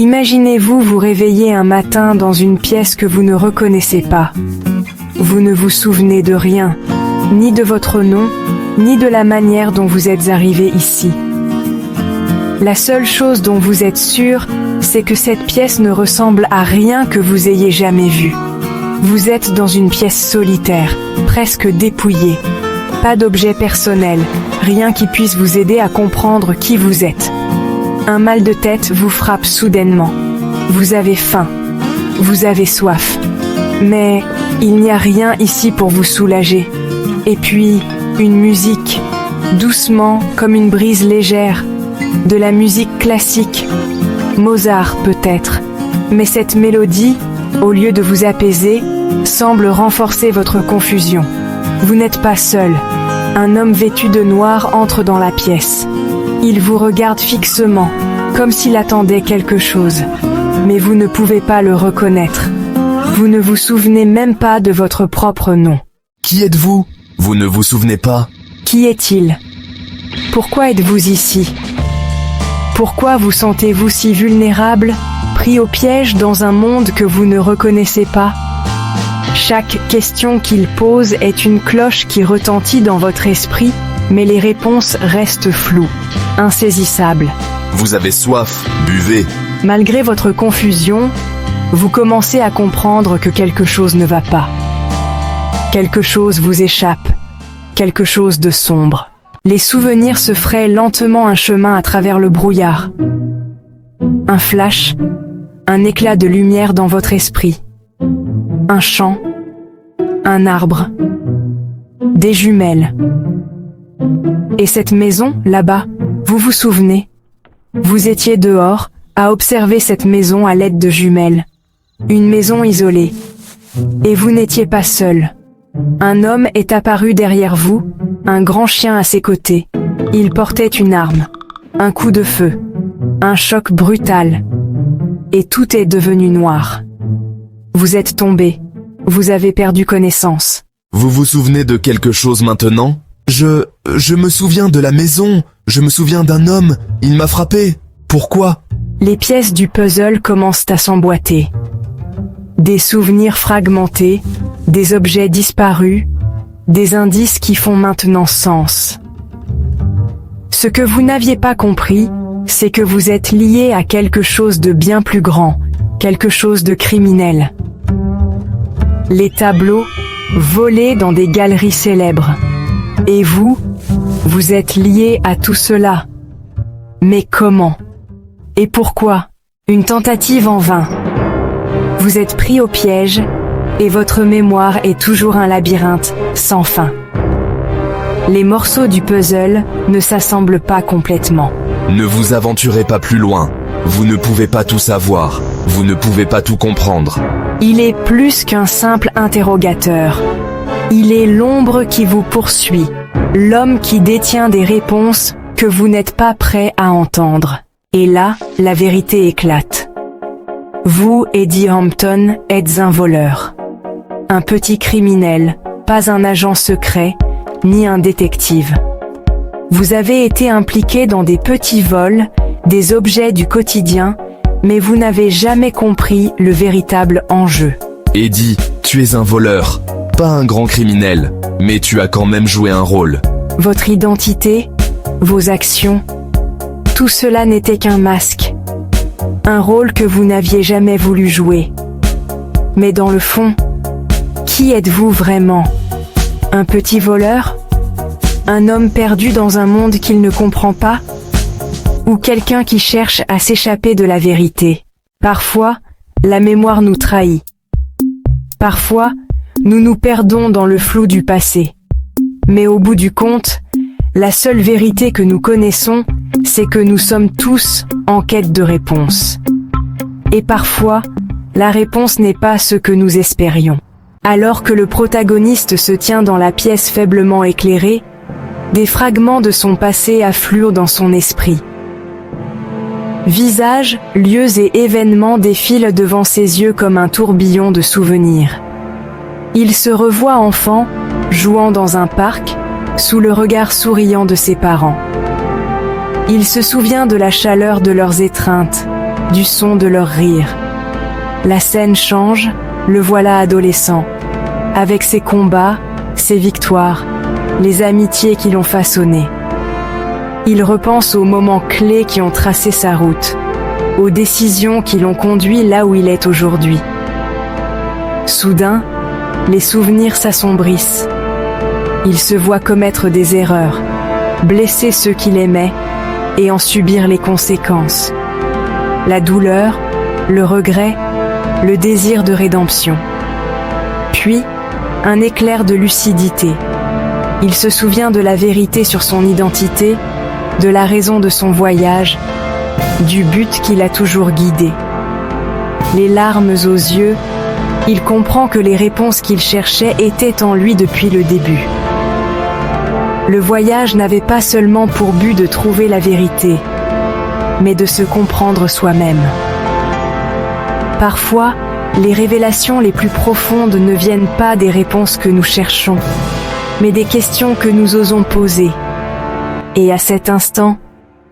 Imaginez-vous vous réveiller un matin dans une pièce que vous ne reconnaissez pas. Vous ne vous souvenez de rien, ni de votre nom, ni de la manière dont vous êtes arrivé ici. La seule chose dont vous êtes sûr, c'est que cette pièce ne ressemble à rien que vous ayez jamais vu. Vous êtes dans une pièce solitaire, presque dépouillée. Pas d'objet personnel, rien qui puisse vous aider à comprendre qui vous êtes. Un mal de tête vous frappe soudainement. Vous avez faim. Vous avez soif. Mais il n'y a rien ici pour vous soulager. Et puis, une musique, doucement, comme une brise légère. De la musique classique. Mozart peut-être. Mais cette mélodie, au lieu de vous apaiser, semble renforcer votre confusion. Vous n'êtes pas seul. Un homme vêtu de noir entre dans la pièce. Il vous regarde fixement, comme s'il attendait quelque chose. Mais vous ne pouvez pas le reconnaître. Vous ne vous souvenez même pas de votre propre nom. Qui êtes-vous? Vous ne vous souvenez pas? Qui est-il? Pourquoi êtes-vous ici? Pourquoi vous sentez-vous si vulnérable, pris au piège dans un monde que vous ne reconnaissez pas? Chaque question qu'il pose est une cloche qui retentit dans votre esprit, mais les réponses restent floues, insaisissables. Vous avez soif, buvez. Malgré votre confusion, vous commencez à comprendre que quelque chose ne va pas. Quelque chose vous échappe, quelque chose de sombre. Les souvenirs se frayent lentement un chemin à travers le brouillard. Un flash, un éclat de lumière dans votre esprit. Un champ, un arbre, des jumelles. Et cette maison, là-bas, vous vous souvenez? Vous étiez dehors, à observer cette maison à l'aide de jumelles. Une maison isolée. Et vous n'étiez pas seul. Un homme est apparu derrière vous, un grand chien à ses côtés. Il portait une arme. Un coup de feu. Un choc brutal. Et tout est devenu noir. Vous êtes tombé. Vous avez perdu connaissance. Vous vous souvenez de quelque chose maintenant? Je me souviens de la maison. Je me souviens d'un homme. Il m'a frappé. Pourquoi? Les pièces du puzzle commencent à s'emboîter. Des souvenirs fragmentés, des objets disparus, des indices qui font maintenant sens. Ce que vous n'aviez pas compris, c'est que vous êtes lié à quelque chose de bien plus grand, quelque chose de criminel. Les tableaux, volés dans des galeries célèbres. Et vous êtes lié à tout cela. Mais comment? Et pourquoi? Une tentative en vain. Vous êtes pris au piège, et votre mémoire est toujours un labyrinthe sans fin. Les morceaux du puzzle ne s'assemblent pas complètement. Ne vous aventurez pas plus loin. Vous ne pouvez pas tout savoir. Vous ne pouvez pas tout comprendre. Il est plus qu'un simple interrogateur. Il est l'ombre qui vous poursuit, l'homme qui détient des réponses que vous n'êtes pas prêt à entendre. Et là, la vérité éclate. Vous, Eddie Hampton, êtes un voleur. Un petit criminel, pas un agent secret, ni un détective. Vous avez été impliqué dans des petits vols, des objets du quotidien, mais vous n'avez jamais compris le véritable enjeu. Eddie, tu es un voleur, pas un grand criminel, mais tu as quand même joué un rôle. Votre identité, vos actions, tout cela n'était qu'un masque. Un rôle que vous n'aviez jamais voulu jouer. Mais dans le fond, qui êtes-vous vraiment? Un petit voleur? Un homme perdu dans un monde qu'il ne comprend pas? Ou quelqu'un qui cherche à s'échapper de la vérité? Parfois, la mémoire nous trahit. Parfois, nous nous perdons dans le flou du passé. Mais au bout du compte, la seule vérité que nous connaissons, c'est que nous sommes tous en quête de réponse. Et parfois, la réponse n'est pas ce que nous espérions. Alors que le protagoniste se tient dans la pièce faiblement éclairée, des fragments de son passé affluent dans son esprit. Visages, lieux et événements défilent devant ses yeux comme un tourbillon de souvenirs. Il se revoit enfant, jouant dans un parc, sous le regard souriant de ses parents. Il se souvient de la chaleur de leurs étreintes, du son de leur rire. La scène change, le voilà adolescent, avec ses combats, ses victoires, les amitiés qui l'ont façonné. Il repense aux moments clés qui ont tracé sa route, aux décisions qui l'ont conduit là où il est aujourd'hui. Soudain, les souvenirs s'assombrissent. Il se voit commettre des erreurs, blesser ceux qu'il aimait et en subir les conséquences. La douleur, le regret, le désir de rédemption. Puis, un éclair de lucidité. Il se souvient de la vérité sur son identité, de la raison de son voyage, du but qui l'a toujours guidé. Les larmes aux yeux, il comprend que les réponses qu'il cherchait étaient en lui depuis le début. Le voyage n'avait pas seulement pour but de trouver la vérité, mais de se comprendre soi-même. Parfois, les révélations les plus profondes ne viennent pas des réponses que nous cherchons, mais des questions que nous osons poser. Et à cet instant,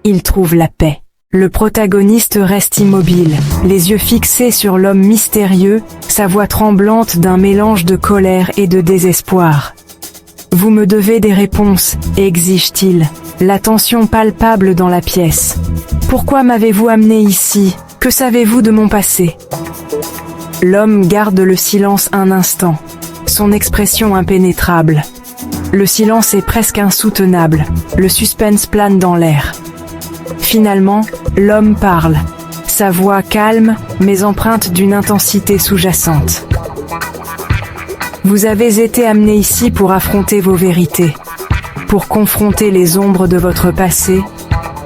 il trouve la paix. Le protagoniste reste immobile, les yeux fixés sur l'homme mystérieux, sa voix tremblante d'un mélange de colère et de désespoir. « Vous me devez des réponses », exige-t-il, la tension palpable dans la pièce. « Pourquoi m'avez-vous amené ici? Que savez-vous de mon passé ?» L'homme garde le silence un instant, son expression impénétrable. Le silence est presque insoutenable, le suspense plane dans l'air. Finalement, l'homme parle, sa voix calme mais empreinte d'une intensité sous-jacente. Vous avez été amené ici pour affronter vos vérités, pour confronter les ombres de votre passé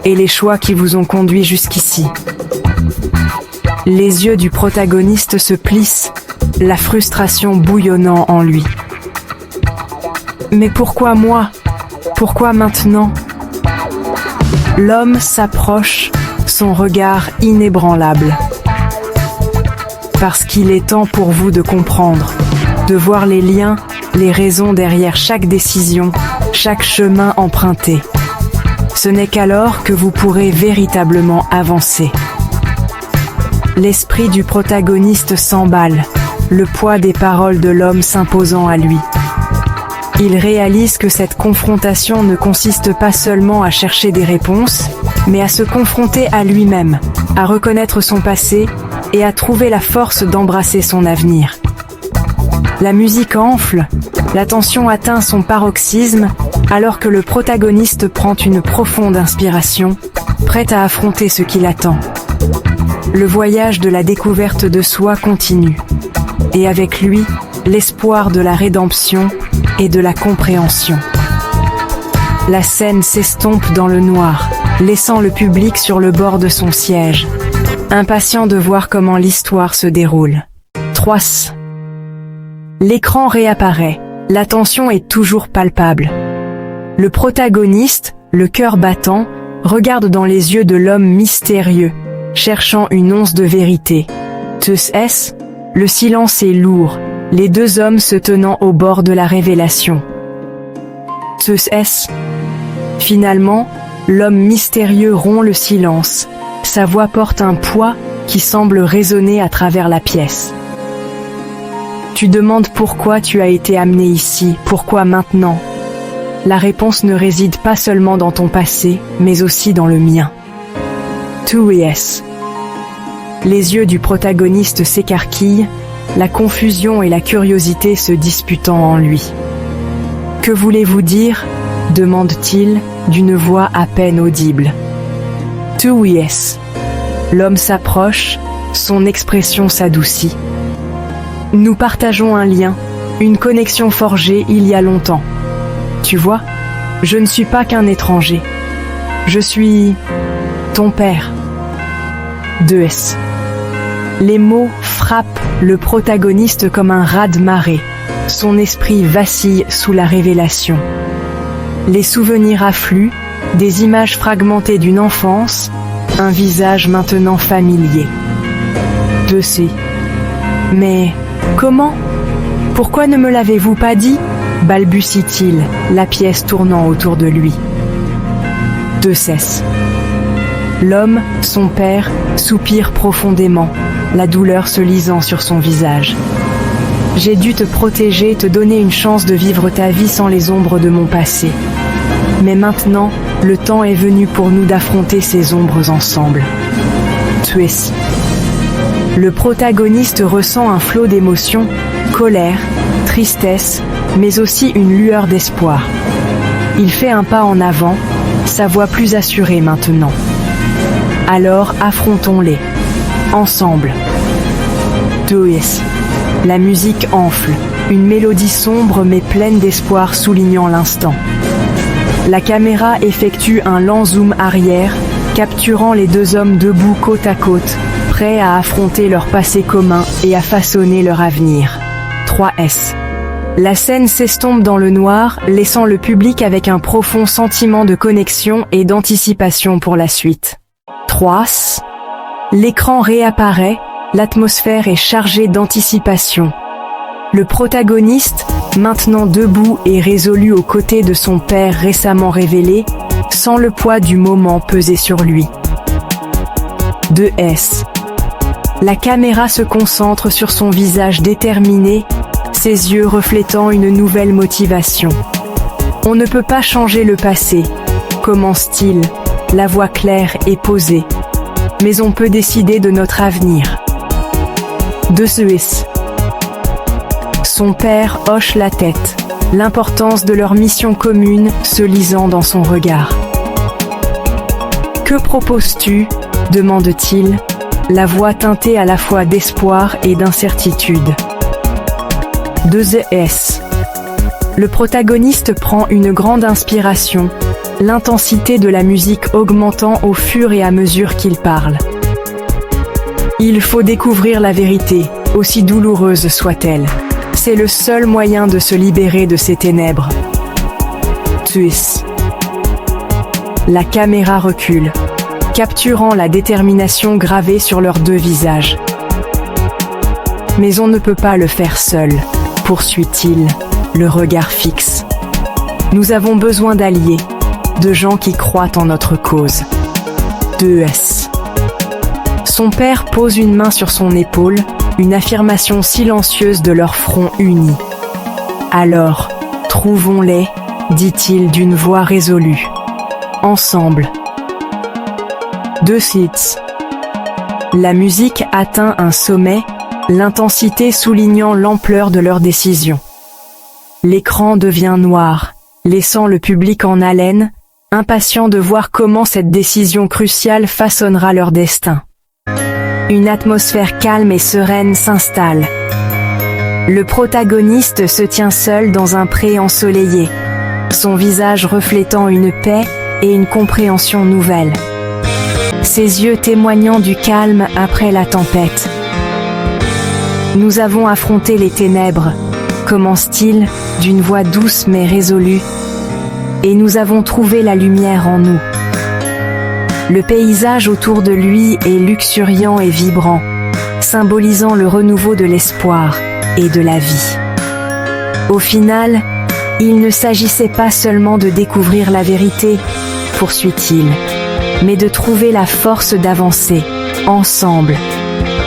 et les choix qui vous ont conduit jusqu'ici. Les yeux du protagoniste se plissent, la frustration bouillonnant en lui. Mais pourquoi moi? Pourquoi maintenant? L'homme s'approche, son regard inébranlable. Parce qu'il est temps pour vous de comprendre, de voir les liens, les raisons derrière chaque décision, chaque chemin emprunté. Ce n'est qu'alors que vous pourrez véritablement avancer. L'esprit du protagoniste s'emballe, le poids des paroles de l'homme s'imposant à lui. Il réalise que cette confrontation ne consiste pas seulement à chercher des réponses, mais à se confronter à lui-même, à reconnaître son passé et à trouver la force d'embrasser son avenir. La musique enfle, la tension atteint son paroxysme, alors que le protagoniste prend une profonde inspiration, prêt à affronter ce qui l'attend. Le voyage de la découverte de soi continue, et avec lui, l'espoir de la rédemption et de la compréhension. La scène s'estompe dans le noir, laissant le public sur le bord de son siège, impatient de voir comment l'histoire se déroule. 3. L'écran réapparaît, la tension est toujours palpable. Le protagoniste, le cœur battant, regarde dans les yeux de l'homme mystérieux, cherchant une once de vérité. Est-ce? Le silence est lourd, les deux hommes se tenant au bord de la révélation. Est-ce? Finalement, l'homme mystérieux rompt le silence. Sa voix porte un poids qui semble résonner à travers la pièce. Tu demandes pourquoi tu as été amené ici, pourquoi maintenant? La réponse ne réside pas seulement dans ton passé, mais aussi dans le mien. Yes. Les yeux du protagoniste s'écarquillent, la confusion et la curiosité se disputant en lui. « Que voulez-vous dire ?» demande-t-il d'une voix à peine audible. « Yes. » L'homme s'approche, son expression s'adoucit. « Nous partageons un lien, une connexion forgée il y a longtemps. Tu vois, je ne suis pas qu'un étranger. Je suis ton père. » 2S. Les mots frappent le protagoniste comme un raz-de-marée. Son esprit vacille sous la révélation. Les souvenirs affluent, des images fragmentées d'une enfance, un visage maintenant familier. 2C. Mais comment? Pourquoi ne me l'avez-vous pas dit? Balbutie-t-il, la pièce tournant autour de lui. 2S. L'homme, son père, soupire profondément, la douleur se lisant sur son visage. J'ai dû te protéger, te donner une chance de vivre ta vie sans les ombres de mon passé. Mais maintenant, le temps est venu pour nous d'affronter ces ombres ensemble. Twist. Le protagoniste ressent un flot d'émotions, colère, tristesse, mais aussi une lueur d'espoir. Il fait un pas en avant, sa voix plus assurée maintenant. Alors affrontons-les, ensemble. Twist. La musique enfle, une mélodie sombre mais pleine d'espoir soulignant l'instant. La caméra effectue un lent zoom arrière, capturant les deux hommes debout côte à côte, prêts à affronter leur passé commun et à façonner leur avenir. 3S. La scène s'estompe dans le noir, laissant le public avec un profond sentiment de connexion et d'anticipation pour la suite. 3S. L'écran réapparaît, l'atmosphère est chargée d'anticipation. Le protagoniste, maintenant debout et résolu aux côtés de son père récemment révélé, sent le poids du moment peser sur lui. 2S. La caméra se concentre sur son visage déterminé, ses yeux reflétant une nouvelle motivation. On ne peut pas changer le passé, commence-t-il, la voix claire et posée. Mais on peut décider de notre avenir. 2S. Son père hoche la tête, l'importance de leur mission commune se lisant dans son regard. « Que proposes-tu » demande-t-il, la voix teintée à la fois d'espoir et d'incertitude. 2S. Le protagoniste prend une grande inspiration, l'intensité de la musique augmentant au fur et à mesure qu'il parle. Il faut découvrir la vérité, aussi douloureuse soit-elle. C'est le seul moyen de se libérer de ces ténèbres. Twist. La caméra recule, capturant la détermination gravée sur leurs deux visages. Mais on ne peut pas le faire seul, poursuit-il, le regard fixe. Nous avons besoin d'alliés, de gens qui croient en notre cause. 2S. Son père pose une main sur son épaule, une affirmation silencieuse de leur front uni. Alors, trouvons-les, dit-il d'une voix résolue. Ensemble. 2S. La musique atteint un sommet, l'intensité soulignant l'ampleur de leur décision. L'écran devient noir, laissant le public en haleine, impatient de voir comment cette décision cruciale façonnera leur destin. Une atmosphère calme et sereine s'installe. Le protagoniste se tient seul dans un pré ensoleillé, son visage reflétant une paix et une compréhension nouvelle. Ses yeux témoignant du calme après la tempête. Nous avons affronté les ténèbres, commence-t-il, d'une voix douce mais résolue, et nous avons trouvé la lumière en nous. Le paysage autour de lui est luxuriant et vibrant, symbolisant le renouveau de l'espoir et de la vie. Au final, il ne s'agissait pas seulement de découvrir la vérité, poursuit-il, mais de trouver la force d'avancer, ensemble,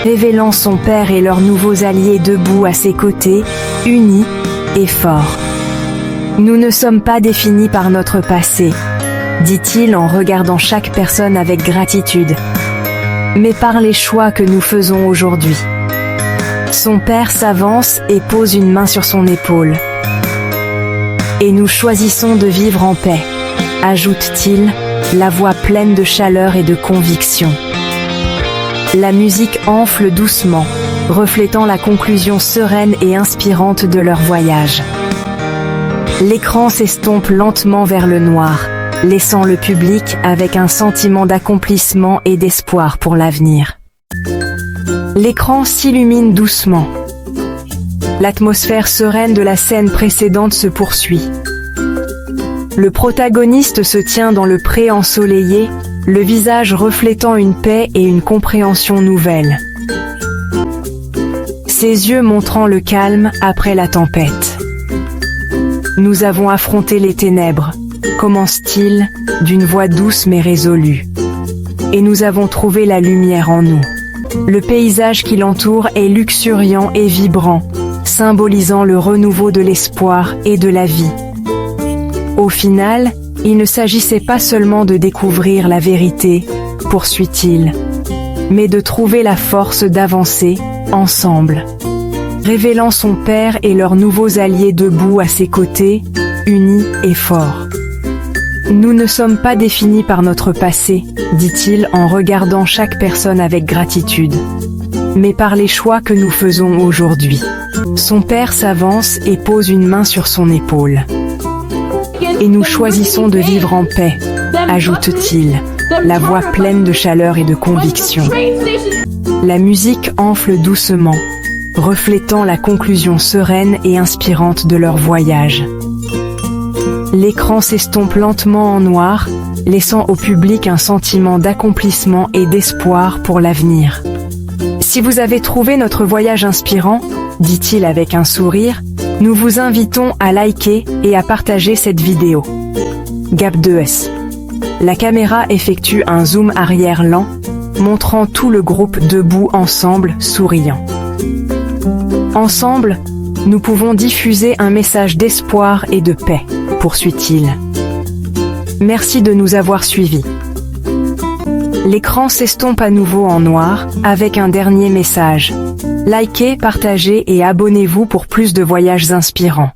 révélant son père et leurs nouveaux alliés debout à ses côtés, unis et forts. Nous ne sommes pas définis par notre passé, dit-il en regardant chaque personne avec gratitude, mais par les choix que nous faisons aujourd'hui. Son père s'avance et pose une main sur son épaule. Et nous choisissons de vivre en paix, ajoute-t-il, la voix pleine de chaleur et de conviction. La musique enfle doucement, reflétant la conclusion sereine et inspirante de leur voyage. L'écran s'estompe lentement vers le noir, laissant le public avec un sentiment d'accomplissement et d'espoir pour l'avenir. L'écran s'illumine doucement. L'atmosphère sereine de la scène précédente se poursuit. Le protagoniste se tient dans le pré ensoleillé, le visage reflétant une paix et une compréhension nouvelle. Ses yeux montrant le calme après la tempête. Nous avons affronté les ténèbres, commence-t-il, d'une voix douce mais résolue. et nous avons trouvé la lumière en nous. Le paysage qui l'entoure est luxuriant et vibrant, symbolisant le renouveau de l'espoir et de la vie. Au final, il ne s'agissait pas seulement de découvrir la vérité, poursuit-il, mais de trouver la force d'avancer, ensemble. Révélant son père et leurs nouveaux alliés debout à ses côtés, unis et forts. Nous ne sommes pas définis par notre passé, dit-il en regardant chaque personne avec gratitude, mais par les choix que nous faisons aujourd'hui. Son père s'avance et pose une main sur son épaule. Et nous choisissons de vivre en paix, ajoute-t-il, la voix pleine de chaleur et de conviction. La musique enfle doucement, reflétant la conclusion sereine et inspirante de leur voyage. L'écran s'estompe lentement en noir, laissant au public un sentiment d'accomplissement et d'espoir pour l'avenir. Si vous avez trouvé notre voyage inspirant, dit-il avec un sourire, nous vous invitons à liker et à partager cette vidéo. Gap 2S. La caméra effectue un zoom arrière lent, montrant tout le groupe debout ensemble, souriant. Ensemble, nous pouvons diffuser un message d'espoir et de paix, poursuit-il. Merci de nous avoir suivis. L'écran s'estompe à nouveau en noir, avec un dernier message. Likez, partagez et abonnez-vous pour plus de voyages inspirants.